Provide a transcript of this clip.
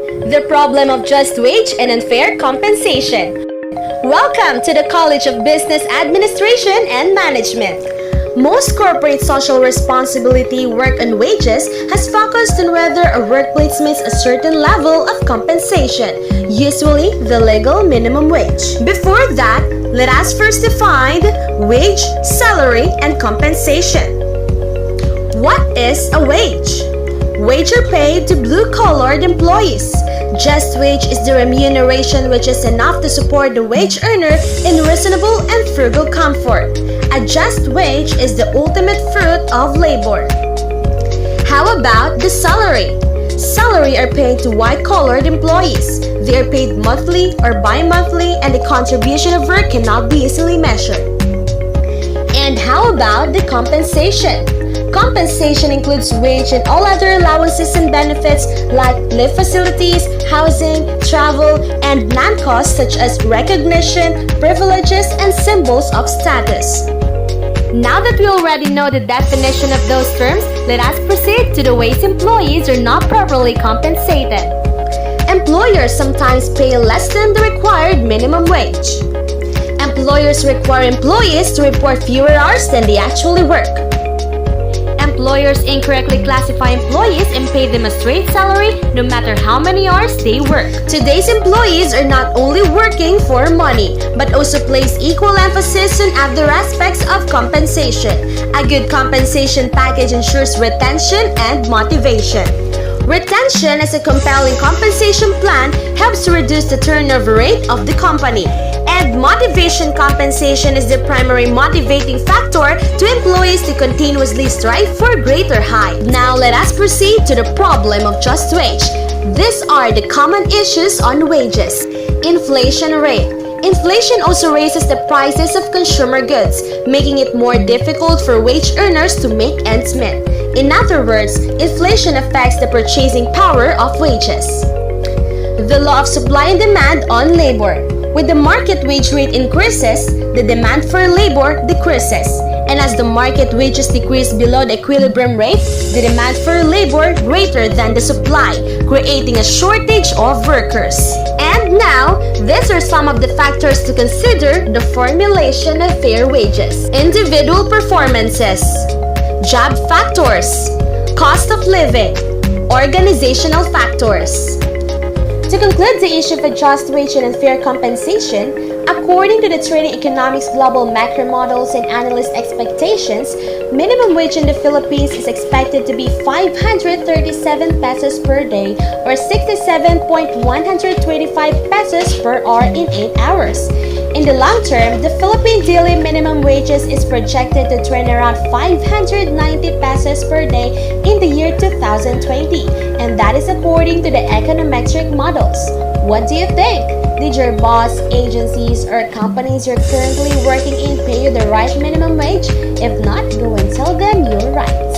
The problem of just wage and unfair compensation. Welcome to the College of Business Administration and Management. Most corporate social responsibility work on wages has focused on whether a workplace meets a certain level of compensation, usually the legal minimum wage. Before that, let us first define wage, salary, and compensation. What is a wage? Wage are paid to blue-collared employees. Just wage is the remuneration which is enough to support the wage earner in reasonable and frugal comfort. A just wage is the ultimate fruit of labor. How about the salary? Salary are paid to white-collared employees. They are paid monthly or bi-monthly, and the contribution of work cannot be easily measured. And how about the compensation? Compensation includes wage and all other allowances and benefits like leave facilities, housing, travel, and non-costs such as recognition, privileges, and symbols of status. Now that we already know the definition of those terms, let us proceed to the ways employees are not properly compensated. Employers sometimes pay less than the required minimum wage. Employers require employees to report fewer hours than they actually work. Employers incorrectly classify employees and pay them a straight salary no matter how many hours they work. Today's employees are not only working for money, but also place equal emphasis on other aspects of compensation. A good compensation package ensures retention and motivation. Retention as a compelling compensation plan helps to reduce the turnover rate of the company. And motivation compensation is the primary motivating factor to employees to continuously strive for greater height. Now let us proceed to the problem of just wage. These are the common issues on wages. Inflation rate. Inflation also raises the prices of consumer goods, making it more difficult for wage earners to make ends meet. In other words, inflation affects the purchasing power of wages. The law of supply and demand on labor. With the market wage rate increases, the demand for labor decreases. And as the market wages decrease below the equilibrium rate, the demand for labor greater than the supply, creating a shortage of workers. And now, these are some of the factors to consider the formulation of fair wages. Individual performances, job factors, cost of living, organizational factors. To conclude the issue of a just wage and unfair compensation, according to the Trading Economics Global Macro Models and Analyst expectations, minimum wage in the Philippines is expected to be 537 pesos per day or 67.125 pesos per hour in 8 hours. In the long term, the Philippine daily minimum wages is projected to trend around 590 pesos per day in the year 2020, and that is according to the econometric models. What do you think? Did your boss, agencies, or companies you're currently working in pay you the right minimum wage? If not, go and tell them you're right.